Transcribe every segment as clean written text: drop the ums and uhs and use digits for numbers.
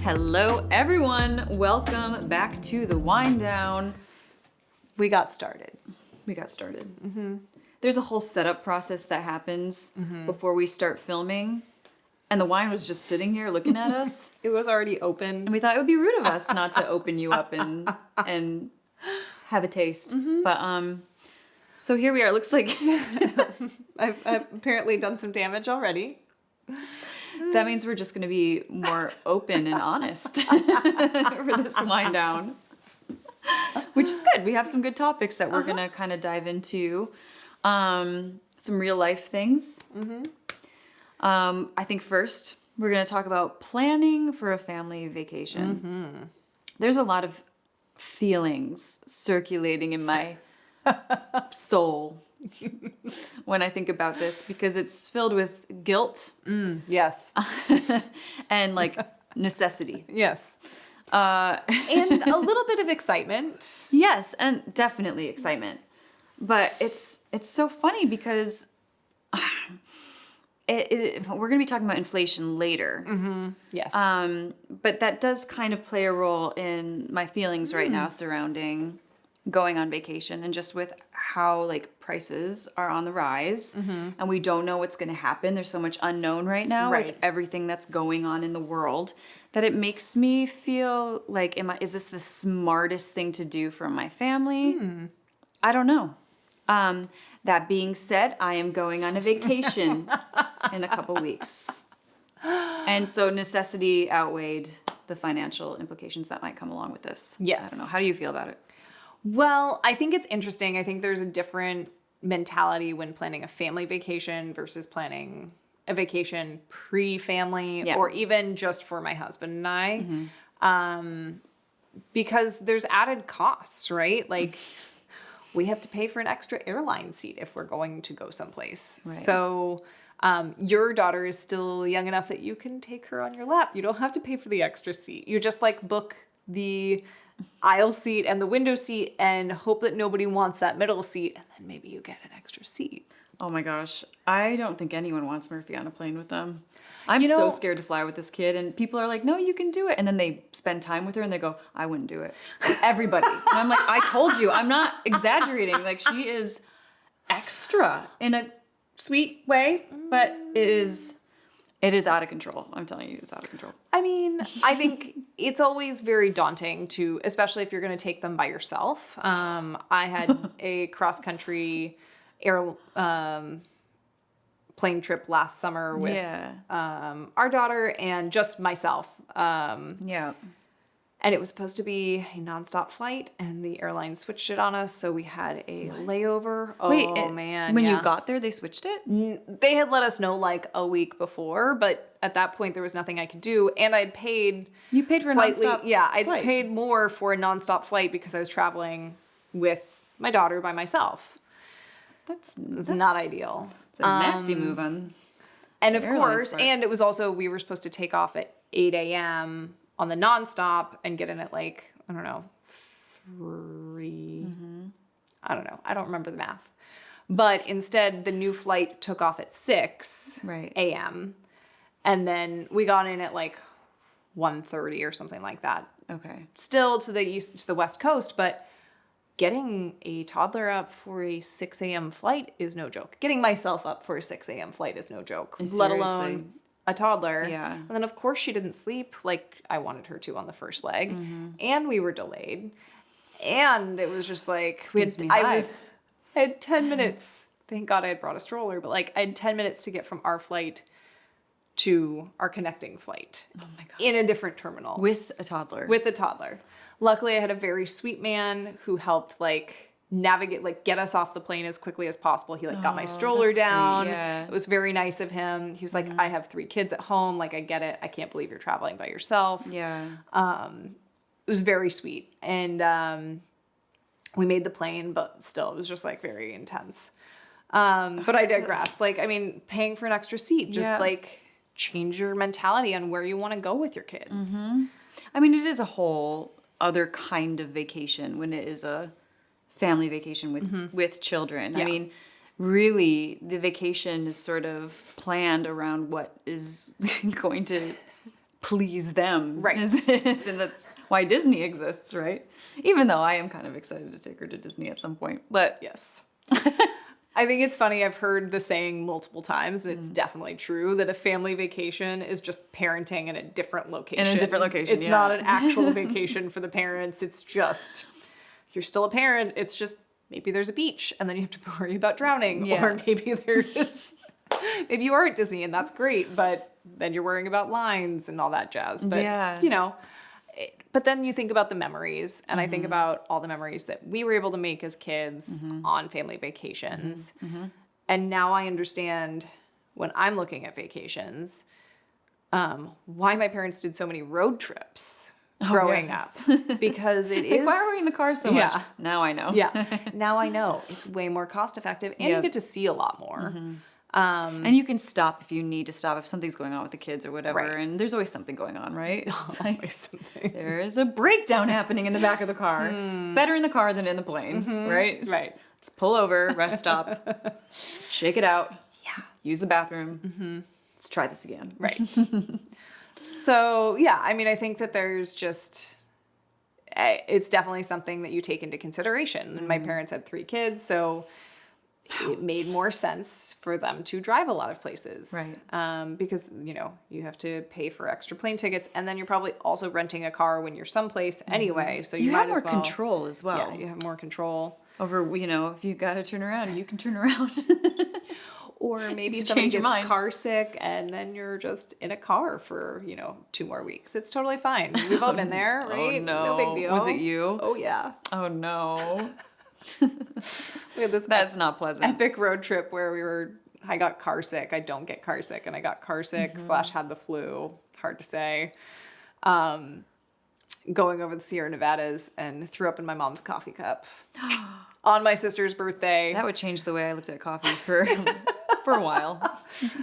Hello, everyone. Welcome back to the Wind Down. We got started. Mm-hmm. There's a whole setup process that happens before we start filming. And the wine was just sitting here looking at us. It was already open. And we thought it would be rude of us not to open you up and have a taste. But so here we are. It looks like I've apparently done some damage already. that means we're just going to be more open and honest for this wind down. Which is good. We have some good topics that we're going to kind of dive into. Some real life things. I think first we're going to talk about planning for a family vacation. There's a lot of feelings circulating in my soul when I think about this because it's filled with guilt. Yes. And like necessity. Yes. And a little bit of excitement. Yes, and definitely excitement. But it's so funny because we're going to be talking about inflation later. Yes. But that does kind of play a role in my feelings right now surrounding going on vacation and just with how like prices are on the rise and we don't know what's going to happen. There's so much unknown right now with everything that's going on in the world that it makes me feel like, is this the smartest thing to do for my family? I don't know. That being said, I am going on a vacation in a couple weeks. And so necessity outweighed the financial implications that might come along with this. Yes. I don't know. How do you feel about it? Well, I think it's interesting. I think there's a different mentality when planning a family vacation versus planning a vacation pre-family or even just for my husband and I. Because there's added costs, right? Like we have to pay for an extra airline seat if we're going to go someplace. Right. So your daughter is still young enough that you can take her on your lap. You don't have to pay for the extra seat. You just like book the aisle seat and the window seat and hope that nobody wants that middle seat. And then maybe you get an extra seat. Oh my gosh. I don't think anyone wants Murphy on a plane with them. I'm so scared to fly with this kid. And people are like, no, you can do it. And then they spend time with her and they go, I wouldn't do it. Everybody. And I'm like, I told you, I'm not exaggerating. Like she is extra in a sweet way, but it is out of control. I'm telling you, it's out of control. I mean, I think it's always very daunting to, especially if you're going to take them by yourself. I had a cross-country plane trip last summer with our daughter and just myself. And it was supposed to be a nonstop flight, and the airline switched it on us, so we had a layover. Man! When you got there, they switched it? They had let us know like a week before, but at that point there was nothing I could do, and I'd paid. You paid for a nonstop. Yeah, I'd paid more for a nonstop flight because I was traveling with my daughter by myself. That's not ideal. It's a nasty move on. And of course, and it was also we were supposed to take off at 8 a.m. on the nonstop and get in at like, I don't know, 3. I don't know. I don't remember the math. But instead, the new flight took off at 6 a.m. And then we got in at like 1:30 or something like that. Okay. Still to the West Coast, but getting a toddler up for a 6 a.m. flight is no joke. Getting myself up for a 6 a.m. flight is no joke. Seriously. Let alone a toddler. Yeah. And then of course she didn't sleep like I wanted her to on the first leg. And we were delayed. And it was just like I had 10 minutes. Thank God I had brought a stroller, but like I had 10 minutes to get from our flight to our connecting flight. Oh my God. In a different terminal. With a toddler. Luckily I had a very sweet man who helped like navigate, like get us off the plane as quickly as possible. He like got my stroller down. It was very nice of him. He was like, I have 3 kids at home. Like, I get it. I can't believe you're traveling by yourself. Yeah. It was very sweet. And we made the plane, but still it was just like very intense. But I digress. Like, I mean, paying for an extra seat, just like change your mentality on where you want to go with your kids. I mean, it is a whole other kind of vacation when it is a family vacation with children. I mean, really, the vacation is sort of planned around what is going to please them. Right. And that's why Disney exists, right? Even though I am kind of excited to take her to Disney at some point. But Yes. I think it's funny. I've heard the saying multiple times, and it's definitely true, that a family vacation is just parenting in a different location. In a different location, It's not an actual vacation for the parents. It's just, you're still a parent. It's just, maybe there's a beach, and then you have to worry about drowning. Yeah. Or maybe there's, maybe you are at Disney, and that's great, but then you're worrying about lines and all that jazz. But, you know, but then you think about the memories, and I think about all the memories that we were able to make as kids on family vacations. And now I understand, when I'm looking at vacations, why my parents did so many road trips growing up. Because it is... Why are we in the car so much? Yeah. Now I know. Yeah. Now I know. It's way more cost effective, and you get to see a lot more. And you can stop if you need to stop, if something's going on with the kids or whatever. Right. And there's always something going on, right? It's like, Always something. there is a breakdown happening in the back of the car. Better in the car than in the plane, right? Right. Let's pull over, rest stop, shake it out. Yeah. Use the bathroom. Let's try this again. Right. So, yeah, I mean, I think that there's just, it's definitely something that you take into consideration. And my parents had 3 kids, so it made more sense for them to drive a lot of places. Right. Because, you know, you have to pay for extra plane tickets, and then you're probably also renting a car when you're someplace anyway. So you have might more as well, control as well. Yeah, you have more control. Over, you know, if you got to turn around, you can turn around. Or maybe You somebody change your gets mind. car sick, and then you're just in a car for, 2 more weeks. It's totally fine. We've all been there, right? Oh, no. No big deal. Was it you? Oh, yeah. Oh, no. We had this That's not pleasant. epic road trip where I got car sick. I don't get car sick, and I got car sick / had the flu. Hard to say. Going over the Sierra Nevadas and threw up in my mom's coffee cup on my sister's birthday. That would change the way I looked at coffee for a while.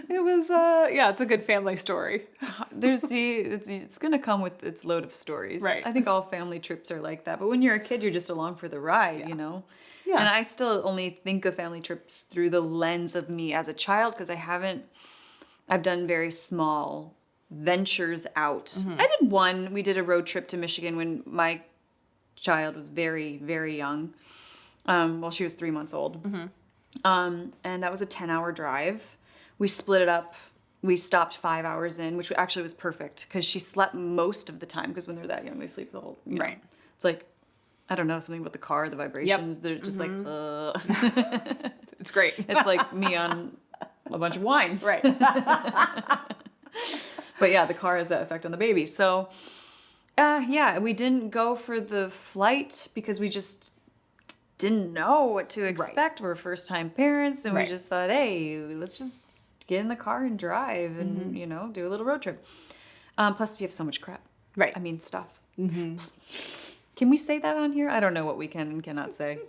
It was, it's a good family story. It's going to come with its load of stories. Right. I think all family trips are like that. But when you're a kid, you're just along for the ride, you know? Yeah. And I still only think of family trips through the lens of me as a child, because I've done very small ventures out. I did one. We did a road trip to Michigan when my child was very, very young. Well, she was 3 months old. And that was a 10-hour drive. We split it up. We stopped 5 hours in, which actually was perfect, because she slept most of the time, because when they're that young, they sleep the whole, Right. It's like, I don't know, something about the car, the vibration. Yep. They're just like, It's great. It's like me on a bunch of wine. Right. But yeah, the car has that effect on the baby. So, we didn't go for the flight because we just didn't know what to expect. We're first-time parents, and we just thought, hey, let's just get in the car and drive and, do a little road trip. Plus, you have so much crap. Right. I mean, stuff. Can we say that on here? I don't know what we can and cannot say.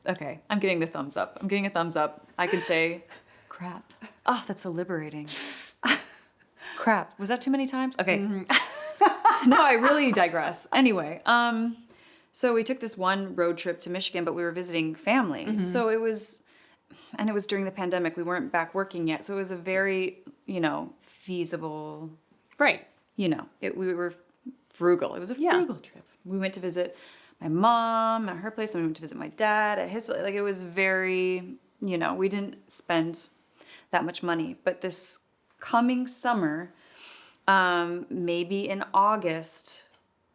Okay, I'm getting the thumbs up. I'm getting a thumbs up. I can say crap. Oh, that's so liberating. Crap. Was that too many times? Okay. No, I really digress. Anyway, so we took this one road trip to Michigan, but we were visiting family. So it was during the pandemic. We weren't back working yet. So it was a very, feasible, Right. we were frugal. It was a frugal trip. We went to visit my mom at her place, and we went to visit my dad at his place. Like, it was very, we didn't spend that much money. But this coming summer, maybe in August,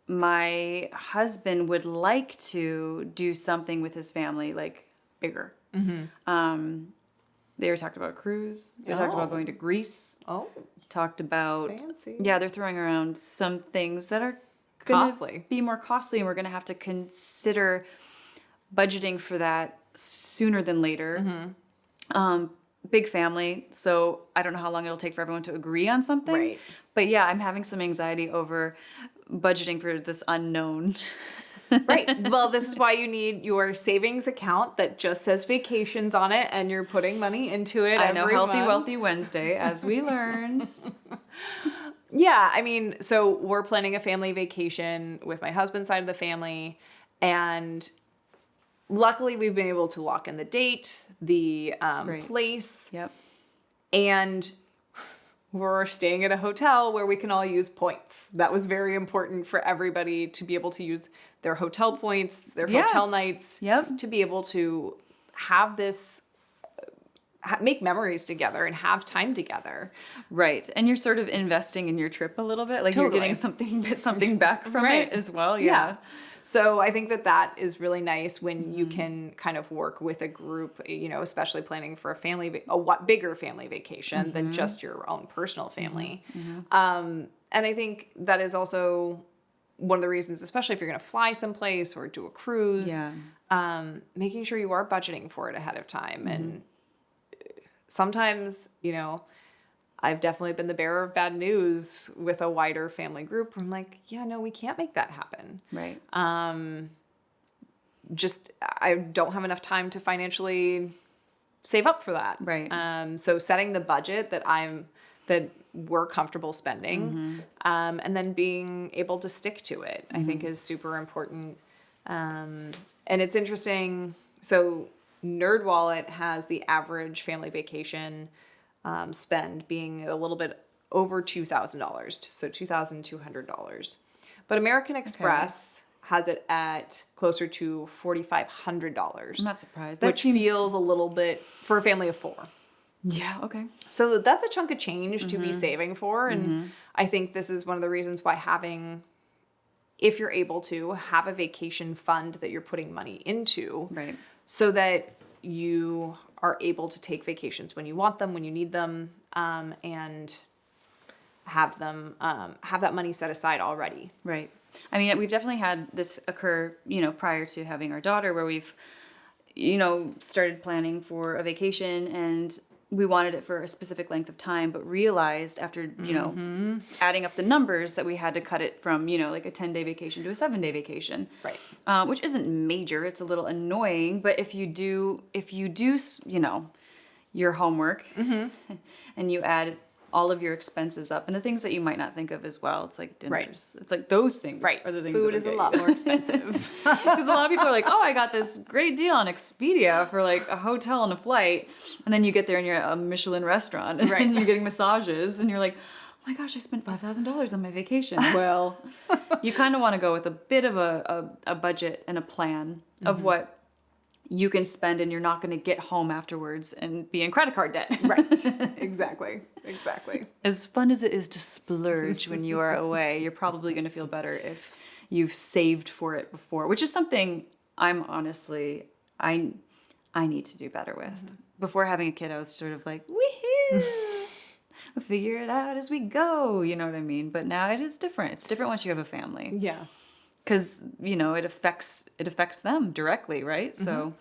my husband would like to do something with his family, like bigger. They were talking about a cruise. They talked about going to Greece. Oh. Talked about Fancy. Yeah, they're throwing around some things that are Costly. be more costly, and we're gonna have to consider budgeting for that sooner than later. Big family, so I don't know how long it'll take for everyone to agree on something. Right. But yeah, I'm having some anxiety over budgeting for this unknown. Right. Well, this is why you need your savings account that just says vacations on it, and you're putting money into it. I know, every Healthy month. Wealthy Wednesday, as we learned. Yeah, I mean, so we're planning a family vacation with my husband's side of the family, and luckily we've been able to lock in the date, the Great. place, Yep. and we're staying at a hotel where we can all use points. That was very important for everybody to be able to use their hotel points, their hotel nights, to be able to have this, make memories together and have time together. Right. And you're sort of investing in your trip a little bit. Like you're getting something back from it as well. Yeah. So I think that is really nice when you can kind of work with a group, you know, especially planning for a bigger family vacation than just your own personal family. And I think that is also one of the reasons, especially if you're going to fly someplace or do a cruise, making sure you are budgeting for it ahead of time. And sometimes, you know, I've definitely been the bearer of bad news with a wider family group. I'm like, yeah, no, we can't make that happen. Right. Just, I don't have enough time to financially save up for that. Right. So setting the budget that we're comfortable spending, and then being able to stick to it, I think is super important. And it's interesting. So NerdWallet has the average family vacation spend being a little bit over $2,000, so $2,200. But American Express has it at closer to $4,500. I'm not surprised. Which feels a little bit for a family of 4. Yeah, okay. So that's a chunk of change to be saving for. And I think this is one of the reasons why if you're able to, have a vacation fund that you're putting money into. Right. So that you are able to take vacations when you want them, when you need them, and have that money set aside already. Right. I mean, we've definitely had this occur, you know, prior to having our daughter, where we've, you know, started planning for a vacation and we wanted it for a specific length of time, but realized after, you know, adding up the numbers that we had to cut it from, you know, like a 10-day vacation to a 7-day vacation. Right. Which isn't major. It's a little annoying, but if you do, you know, your homework and you add all of your expenses up and the things that you might not think of as well, it's like dinners. Right. It's like those things are the things Food is a lot more expensive. Because a lot of people are like, oh, I got this great deal on Expedia for like a hotel and a flight. And then you get there and you're at a Michelin restaurant and you're getting massages and you're like, oh my gosh, I spent $5,000 on my vacation. Well, you kind of want to go with a bit of a budget and a plan of what you can spend and you're not going to get home afterwards and be in credit card debt. Right. Exactly. As fun as it is to splurge when you are away, you're probably going to feel better if you've saved for it before, which is something I'm honestly, I need to do better with. Before having a kid, I was sort of like, woohoo! We'll figure it out as we go. You know what I mean? But now it is different. It's different once you have a family. Yeah. Because, you know, it affects them directly, right? So,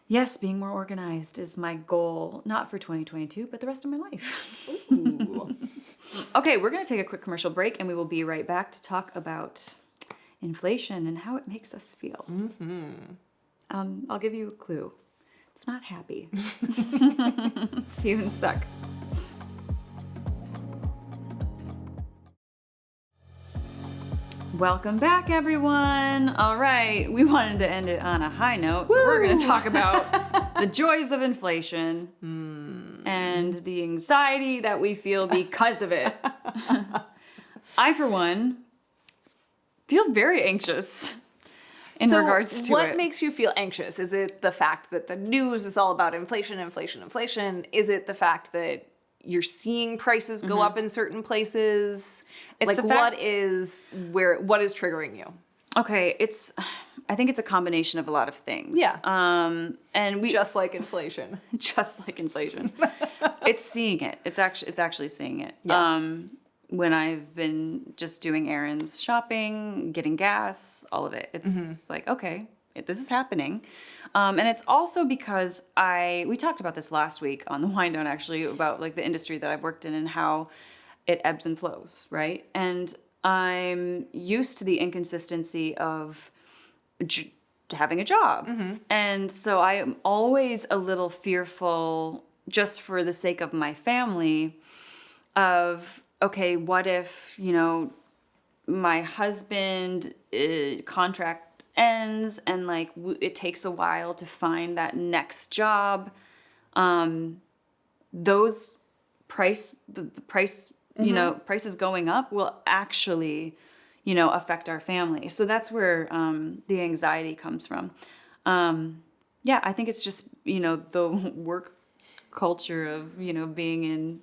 yes, being more organized is my goal, not for 2022, but the rest of my life. Ooh. Okay, we're going to take a quick commercial break, and we will be right back to talk about inflation and how it makes us feel. I'll give you a clue. It's not happy. See you in a sec. Welcome back, everyone. All right, we wanted to end it on a high note, so we're going to talk about the joys of inflation and the anxiety that we feel because of it. I, for one, feel very anxious in regards to it. What makes you feel anxious? Is it the fact that the news is all about inflation? Is it the fact that you're seeing prices go up in certain places? It's like, the fact, what is triggering you? Okay, I think it's a combination of a lot of things. Yeah. And we just like inflation. Just like inflation. It's seeing it. It's actually seeing it. Yeah. When I've been just doing errands, shopping, getting gas, all of it. It's like, okay, this is happening. And it's also because we talked about this last week on the Wind Down, actually, about like the industry that I've worked in and how it ebbs and flows, right? And I'm used to the inconsistency of having a job. And so I am always a little fearful, just for the sake of my family, of, okay, what if, you know, my husband contract ends and like it takes a while to find that next job. Those the price, you know, prices going up will actually, you know, affect our family. So that's where the anxiety comes from. Yeah, I think it's just, you know, the work culture of, you know, being in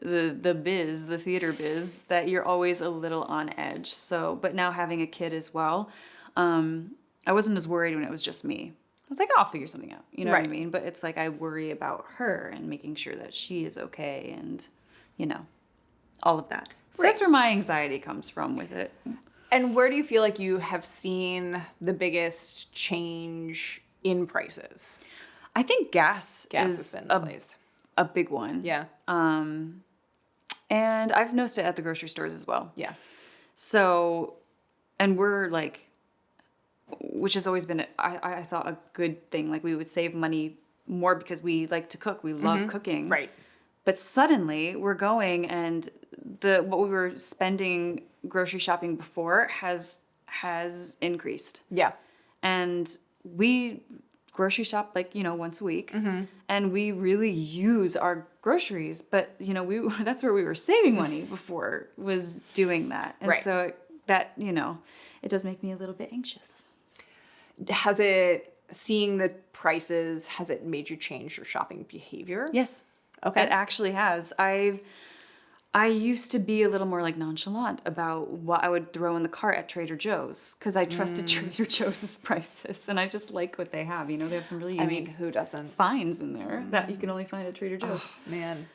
the theater biz, that you're always a little on edge. So, but now having a kid as well, I wasn't as worried when it was just me. I was like, oh, I'll figure something out. You know what I mean? But it's like I worry about her and making sure that she is okay and, you know, all of that. So that's where my anxiety comes from with it. And where do you feel like you have seen the biggest change in prices? I think gas is in place. A big one. Yeah. And I've noticed it at the grocery stores as well. Yeah. So, and we're like, which has always been, I thought, a good thing. Like, we would save money more because we like to cook. We love cooking. Right. But suddenly we're going, and what we were spending grocery shopping before has increased. Yeah. And we grocery shop, like, you know, once a week, and we really use our groceries. But, you know, that's where we were saving money before, was doing that. And so that, you know, it does make me a little bit anxious. Has it, seeing the prices, has it made you change your shopping behavior? Yes. Okay. It actually has. I used to be a little more like nonchalant about what I would throw in the cart at Trader Joe's, because I trusted Trader Joe's prices, and I just like what they have. You know, they have some really unique who doesn't? finds in there that you can only find at Trader Joe's. Oh, man.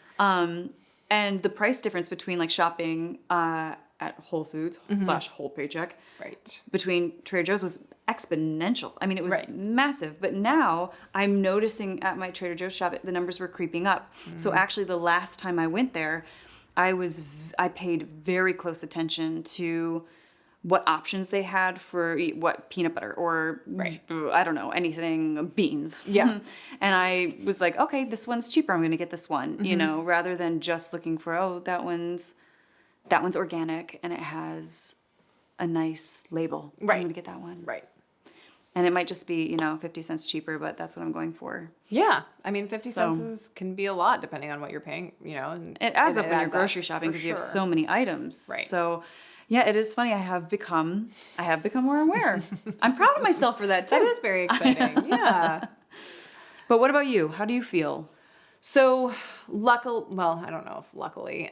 And the price difference between like shopping at Whole Foods / Whole Paycheck, Right. between Trader Joe's was exponential. I mean, it was massive. But now I'm noticing at my Trader Joe's shop, the numbers were creeping up. So actually, the last time I went there, I paid very close attention to what options they had for what peanut butter or I don't know, anything, beans. Yeah. And I was like, okay, this one's cheaper. I'm going to get this one, you know, rather than just looking for, oh, that one's organic and it has a nice label. Right. I'm going to get that one. Right. And it might just be, you know, 50 cents cheaper, but that's what I'm going for. Yeah. I mean, 50 cents can be a lot depending on what you're paying, you know. And it adds up when you're grocery shopping because you have so many items. Right. So, yeah, it is funny. I have become more aware. I'm proud of myself for that, too. That is very exciting. Yeah. But what about you? How do you feel? So, well, I don't know if luckily,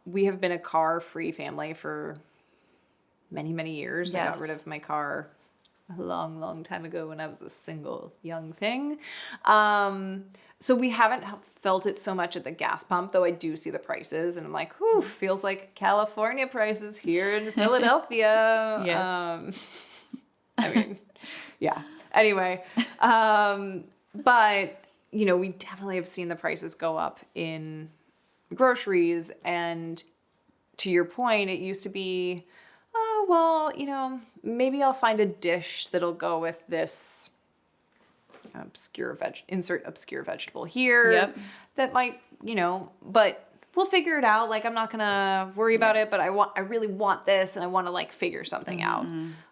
we have been a car-free family for many, many years. Yes. I got rid of my car a long, long time ago when I was a single young thing. So we haven't felt it so much at the gas pump, though I do see the prices and I'm like, whew, feels like California prices here in Philadelphia. Yes. I mean, yeah. Anyway, but, you know, we definitely have seen the prices go up in groceries. And to your point, it used to be, oh, well, you know, maybe I'll find a dish that'll go with this insert obscure vegetable here. Yep. That might, you know, but we'll figure it out. Like, I'm not gonna worry about it, but I really want this and I want to like figure something out.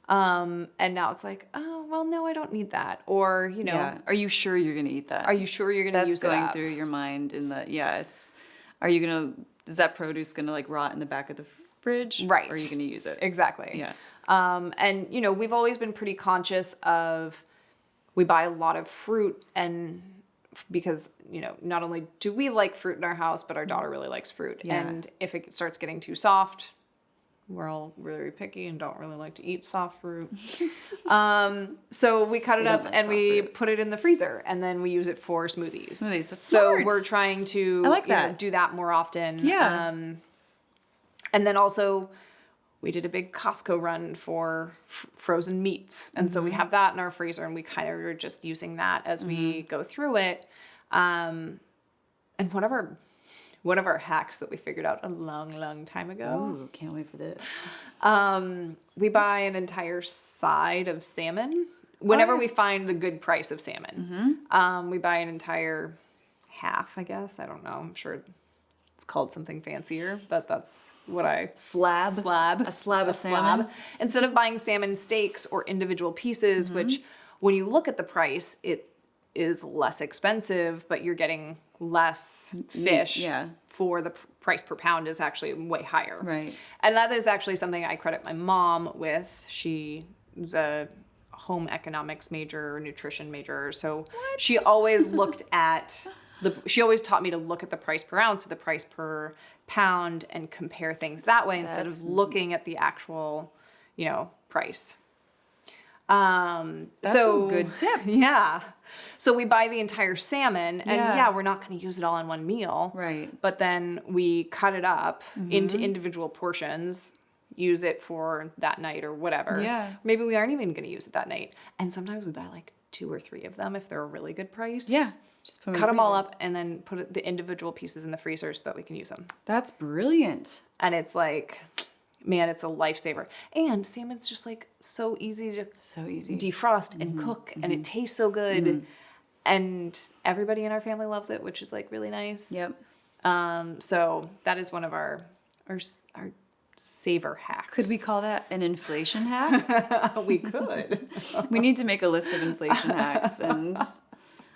And now it's like, oh, well, no, I don't need that. Or, you know, Are you sure you're going to eat that? are you sure you're going to use That's going it up? through your mind in the, are you going to, is that produce going to like rot in the back of the fridge? Right. Or are you going to use it? Exactly. Yeah. And, you know, we've always been pretty conscious of, we buy a lot of fruit and because, you know, not only do we like fruit in our house, but our daughter really likes fruit. Yeah. And if it starts getting too soft, we're all really picky and don't really like to eat soft fruit. So we cut it up and we put it in the freezer and then we use it for smoothies. That's so smart. we're trying to I like that. do that more often. Yeah. And then also we did a big Costco run for frozen meats. And so we have that in our freezer and we kind of are just using that as we go through it. And one of our hacks that we figured out a long, long time ago. Ooh, can't wait for this. We buy an entire side of salmon. Whenever we find a good price of salmon, we buy an entire half, I guess. I don't know. I'm sure it's called something fancier, but that's what I... Slab. A slab of salmon. Instead of buying salmon steaks or individual pieces, which when you look at the price, is less expensive, but you're getting less fish. Yeah. For the price per pound is actually way higher. Right. And that is actually something I credit my mom with. She is a home economics major, nutrition major. So she always looked at she always taught me to look at the price per ounce or the price per pound and compare things that way instead of looking at the actual, price. That's a good tip. Yeah. So we buy the entire salmon and we're not going to use it all in one meal. Right. But then we cut it up into individual portions, use it for that night or whatever. Yeah. Maybe we aren't even going to use it that night. And sometimes we buy like 2 or 3 of them if they're a really good price. Yeah. Just put Cut them all up and then put the individual pieces in the freezer so that we can use them. That's brilliant. And it's like, man, it's a lifesaver. And salmon's just like so easy to defrost and cook, and it tastes so good. And everybody in our family loves it, which is like really nice. Yep. So that is one of our saver hacks. Could we call that an inflation hack? We could. We need to make a list of inflation hacks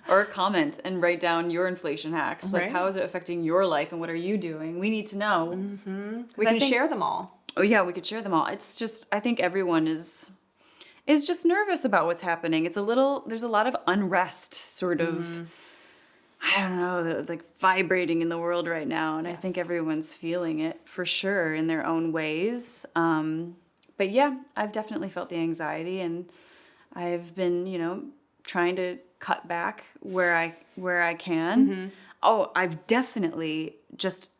or comment and write down your inflation hacks. Like, how is it affecting your life and what are you doing? We need to know. Mm-hmm. We can share them all. Oh yeah, we could share them all. It's just, I think everyone is just nervous about what's happening. There's a lot of unrest sort of, I don't know, like vibrating in the world right now. And I think everyone's feeling it for sure in their own ways. But yeah, I've definitely felt the anxiety, and I've been, trying to cut back where I can. Mm-hmm. Oh, I've definitely just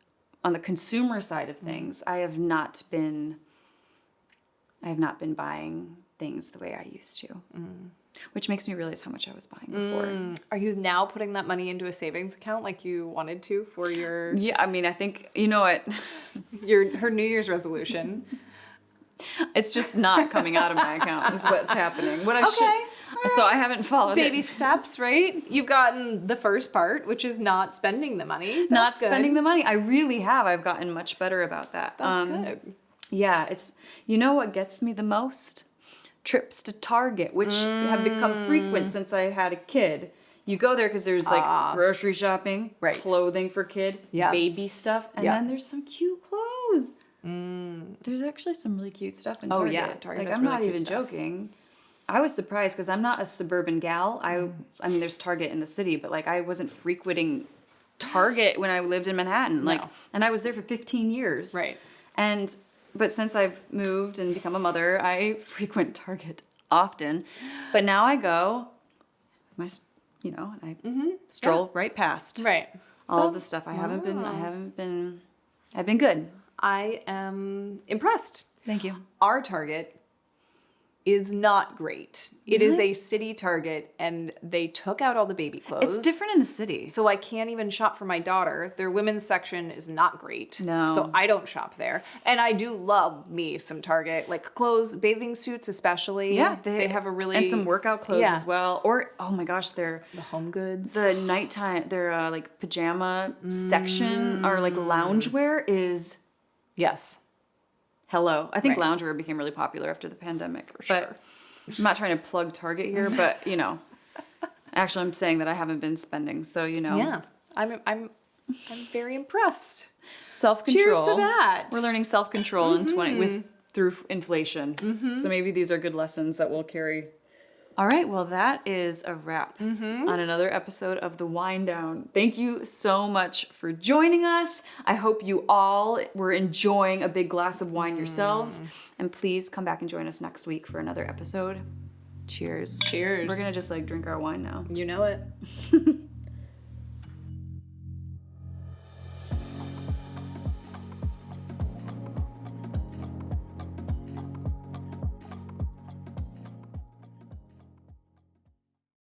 on the consumer side of things, I have not been buying things the way I used to, which makes me realize how much I was buying before. Are you now putting that money into a savings account like you wanted to for your? Yeah, I mean, I think, you know what? her New Year's resolution. It's just not coming out of my account is what's happening. What I should. Right. So I haven't followed baby steps, right? You've gotten the first part, which is not spending the money. Not spending the money. I really have. I've gotten much better about that. That's good. Yeah, it's what gets me the most? Trips to Target, which have become frequent since I had a kid. You go there because there's like grocery shopping, clothing for kid, baby stuff, and then there's some cute clothes. There's actually some really cute stuff in Target. Oh yeah, Target. Like, I'm really not even joking. I was surprised because I'm not a suburban gal. I mean, there's Target in the city, but like I wasn't frequenting Target when I lived in Manhattan. Like, and I was there for 15 years. Right. But since I've moved and become a mother, I frequent Target often. But now I go, and I stroll right past all of the stuff. I've been good. I am impressed. Thank you. Our Target is not great. It is a city Target, and they took out all the baby clothes. It's different in the city. So I can't even shop for my daughter. Their women's section is not great. No. So I don't shop there. And I do love me some Target, like clothes, bathing suits especially. Yeah. They have a really... And some workout clothes as well. Or, oh my gosh, the home goods. The nighttime, their like pajama section or like loungewear is... Yes. Hello. I think loungewear became really popular after the pandemic. For sure. But I'm not trying to plug Target here, but actually I'm saying that I haven't been spending. So, Yeah. I'm very impressed. Self-control. Cheers to that. We're learning self-control in through inflation. Mm-hmm. So maybe these are good lessons that we'll carry. All right, well, that is a wrap on another episode of The Wind Down. Thank you so much for joining us. I hope you all were enjoying a big glass of wine yourselves. And please come back and join us next week for another episode. Cheers. Cheers. We're going to just drink our wine now. You know it.